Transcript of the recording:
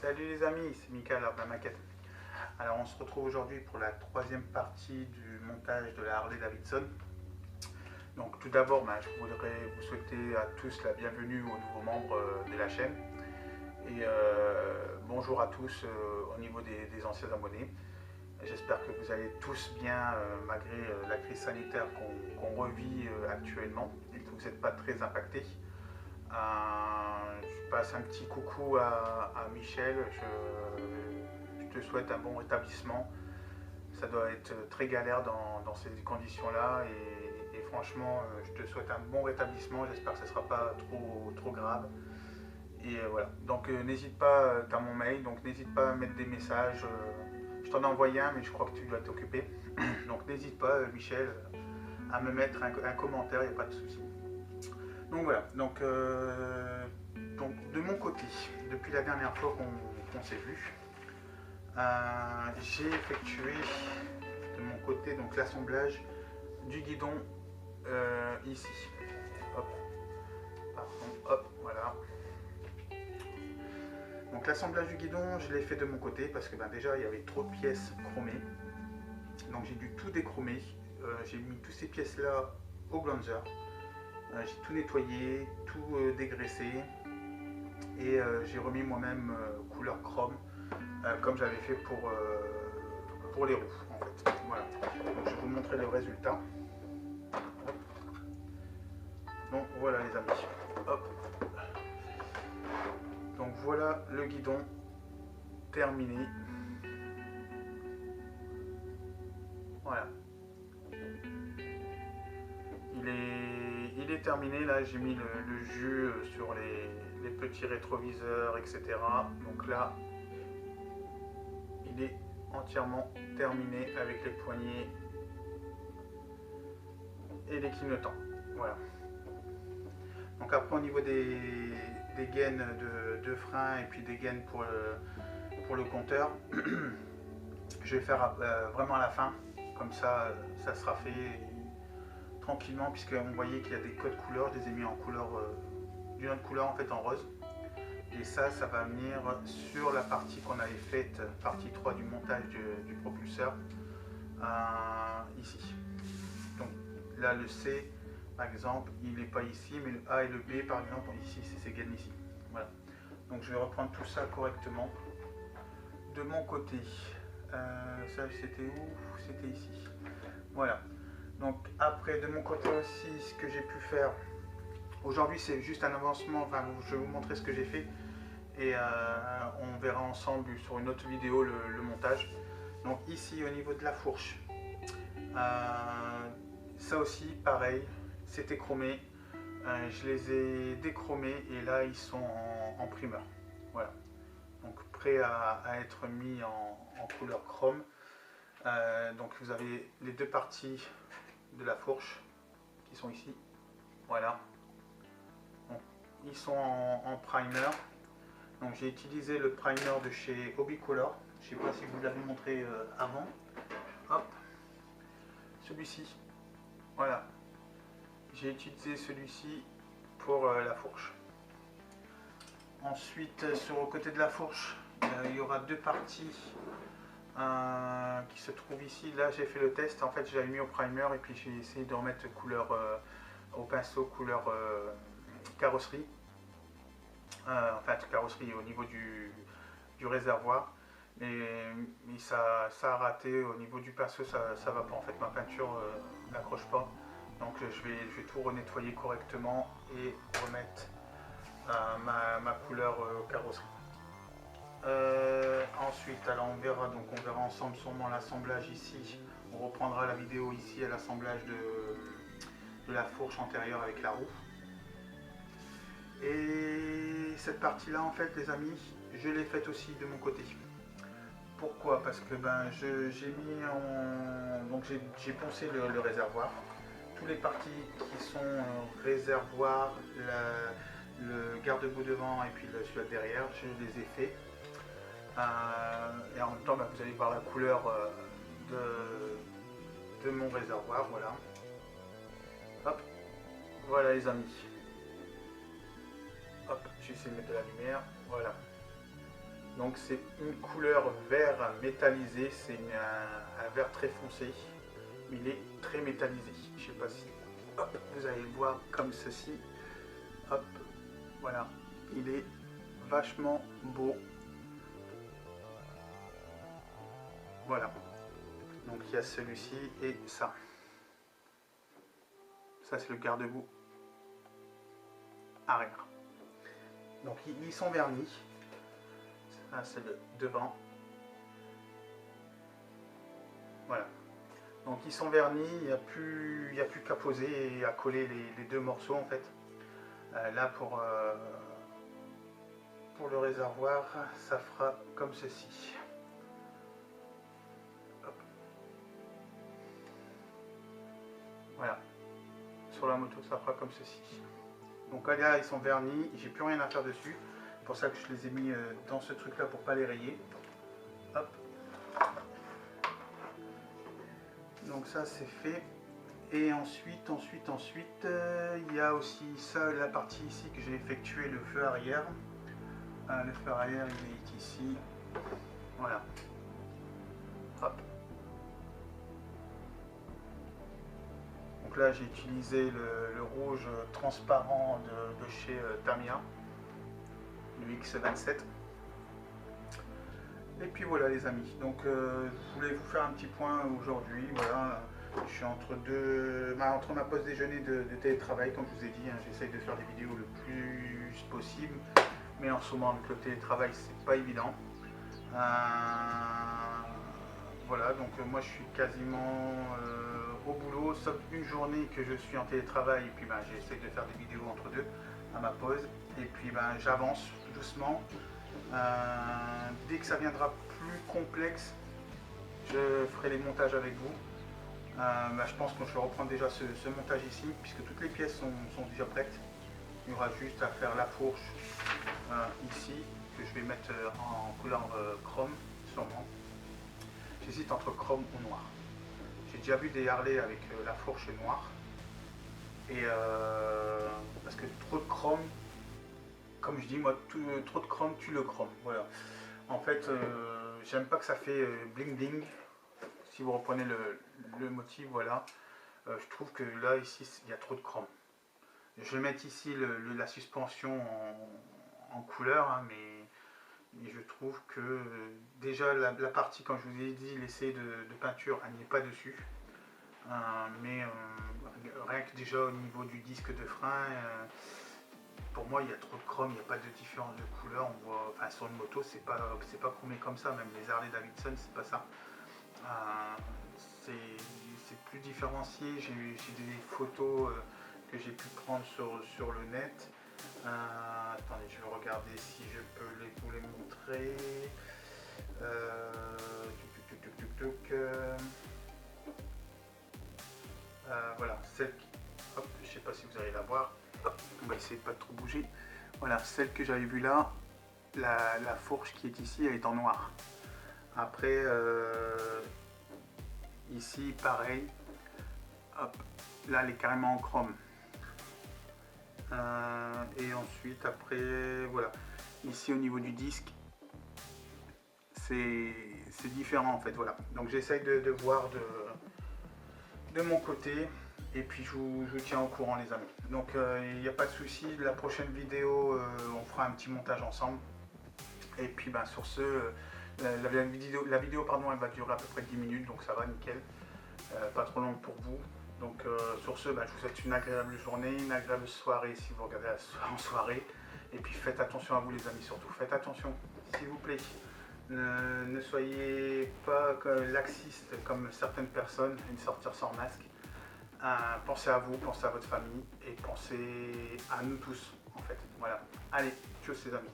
Salut les amis, c'est Mickaël de la maquette. Alors on se retrouve aujourd'hui pour la troisième partie du montage de la Harley Davidson. Donc tout d'abord, je voudrais vous souhaiter à tous la bienvenue aux nouveaux membres de la chaîne. Et bonjour à tous au niveau des anciens abonnés. J'espère que vous allez tous bien malgré la crise sanitaire qu'on revit actuellement et que vous n'êtes pas très impactés. Je passe un petit coucou à Michel. Je te souhaite un bon rétablissement. Ça doit être très galère dans ces conditions-là. Et franchement, je te souhaite un bon rétablissement. J'espère que ce ne sera pas trop grave. Et voilà. Donc n'hésite pas, tu as mon mail, donc n'hésite pas à mettre des messages. Je t'en ai envoyé un, mais je crois que tu dois t'occuper. Donc n'hésite pas, Michel, à me mettre un commentaire, il n'y a pas de souci. Donc voilà, donc de mon côté, depuis la dernière fois qu'on s'est vu, j'ai effectué de mon côté donc l'assemblage du guidon ici. Hop, pardon, hop, voilà. Donc l'assemblage du guidon, je l'ai fait de mon côté parce que déjà il y avait trop de pièces chromées. Donc j'ai dû tout déchromer. J'ai mis toutes ces pièces là au Glanzer. J'ai tout nettoyé, tout dégraissé et j'ai remis moi-même couleur chrome comme j'avais fait pour les roues en fait. Voilà. Donc, je vais vous montrer le résultat. Hop. Donc voilà les amis. Hop. Donc voilà le guidon terminé. Voilà. Il est terminé, là j'ai mis le jus sur les petits rétroviseurs, etc. Donc là, il est entièrement terminé avec les poignées et les clignotants. Voilà. Donc après au niveau des gaines de frein et puis des gaines pour le compteur, je vais faire vraiment à la fin. Comme ça, ça sera fait tranquillement, puisqu'on voyait qu'il y a des codes couleurs, je les ai mis en couleur d'une autre couleur en fait, en rose. Et ça va venir sur la partie qu'on avait faite, partie 3 du montage du propulseur, ici. Donc là le C par exemple, il n'est pas ici, mais le A et le B par exemple, ici, c'est ces gaines ici. Voilà. Donc je vais reprendre tout ça correctement. De mon côté, ça c'était où? C'était ici. Voilà. Donc après de mon côté aussi, ce que j'ai pu faire aujourd'hui, c'est juste un avancement. Enfin, je vais vous montrer ce que j'ai fait et on verra ensemble sur une autre vidéo le montage. Donc ici au niveau de la fourche, ça aussi pareil, c'était chromé. Je les ai déchromés et là ils sont en primeur. Voilà. Donc prêt à être mis en couleur chrome. Donc vous avez les deux parties de la fourche qui sont ici. Voilà. Donc, ils sont en primer. Donc j'ai utilisé le primer de chez Obicolor. Je ne sais pas si vous l'avez montré avant. Hop. Celui-ci. Voilà. J'ai utilisé celui-ci pour la fourche. Ensuite, sur le côté de la fourche, il y aura deux parties qui se trouvent ici. Là, j'ai fait le test. En fait, j'avais mis au primer et puis j'ai essayé de remettre couleur au pinceau, couleur carrosserie. Enfin, carrosserie au niveau du réservoir. Mais ça a raté au niveau du pinceau, ça va pas en fait. Ma peinture n'accroche pas. Donc je vais tout renettoyer correctement et remettre ma couleur carrosserie. Ensuite, alors on verra ensemble sûrement l'assemblage ici. On reprendra la vidéo ici à l'assemblage de la fourche antérieure avec la roue. Et cette partie-là, en fait, les amis, je l'ai faite aussi de mon côté. Pourquoi? Parce que j'ai poncé le réservoir. Toutes les parties qui sont réservoir, le garde-boue devant et puis celui derrière, je les ai fait. Et en même temps, vous allez voir la couleur de mon réservoir. Voilà. Hop. Voilà les amis. Hop, j'essaie de mettre de la lumière. Voilà. Donc c'est une couleur vert métallisé, c'est un vert très foncé, mais il est très métallisé. Je sais pas si hop, vous allez le voir comme ceci. Hop, voilà, il est vachement beau. Voilà, donc il y a celui-ci et ça. Ça c'est le garde-boue arrière. Donc ils sont vernis. Ça c'est le devant. Voilà. Donc ils sont vernis, il n'y a plus qu'à poser et à coller les deux morceaux en fait. Là pour le réservoir, ça fera comme ceci. Hop. Voilà. Sur la moto, ça fera comme ceci. Donc là, ils sont vernis, j'ai plus rien à faire dessus. C'est pour ça que je les ai mis dans ce truc là pour pas les rayer. Hop. Donc ça c'est fait. Et ensuite, il y a aussi ça, la partie ici que j'ai effectué, le feu arrière. Le feu arrière, il est ici. Voilà. Hop. Donc là, j'ai utilisé le rouge transparent de chez Tamiya, le X27. Et puis voilà les amis, donc je voulais vous faire un petit point aujourd'hui. Voilà, je suis entre ma pause déjeuner de télétravail, comme je vous ai dit, hein, j'essaye de faire des vidéos le plus possible, mais en ce moment avec le télétravail c'est pas évident. Voilà, donc moi je suis quasiment au boulot, sauf une journée que je suis en télétravail, et puis j'essaie de faire des vidéos entre deux à ma pause, et puis j'avance doucement. Dès que ça viendra plus complexe, je ferai les montages avec vous. Je pense que je vais reprendre déjà ce montage ici, puisque toutes les pièces sont déjà prêtes. Il y aura juste à faire la fourche ici, que je vais mettre en couleur chrome, sûrement. J'hésite entre chrome ou noir. J'ai déjà vu des Harley avec la fourche noire. Et parce que trop de chrome, comme je dis, moi, trop de chrome tue le chrome. Voilà. En fait, j'aime pas que ça fait bling bling. Si vous reprenez le motif, voilà. Je trouve que là, ici, il y a trop de chrome. Je vais mettre ici la suspension en couleur, hein, mais je trouve que déjà la partie, quand je vous ai dit, l'essai de peinture, elle n'y est pas dessus. Mais rien que déjà au niveau du disque de frein, pour moi il y a trop de chrome, il n'y a pas de différence de couleur. On voit, enfin, sur une moto c'est pas chromé comme ça, même les Harley Davidson c'est pas ça. C'est plus différencié. J'ai des photos que j'ai pu prendre sur le net. Attendez, je vais regarder si je peux vous les montrer. Voilà, celle qui, hop, je sais pas si vous allez la voir. Hop, on va essayer de pas trop bouger. Voilà, celle que j'avais vue là, la fourche qui est ici, elle est en noir. Après, ici, pareil. Hop, là, elle est carrément en chrome. Et ensuite, après, voilà. Ici, au niveau du disque, c'est différent en fait. Voilà. Donc, j'essaye de voir de mon côté. Et puis, je vous tiens au courant, les amis. Donc, il n'y a pas de souci. La prochaine vidéo, on fera un petit montage ensemble. Et puis, sur ce, la vidéo, pardon, elle va durer à peu près 10 minutes. Donc, ça va, nickel. Pas trop long pour vous. Donc sur ce, je vous souhaite une agréable journée, une agréable soirée si vous regardez en soirée. Et puis faites attention à vous les amis, surtout faites attention, s'il vous plaît. Ne soyez pas laxiste comme certaines personnes, une sortir sans masque. Pensez à vous, pensez à votre famille et pensez à nous tous en fait. Voilà. Allez, tchuss les amis.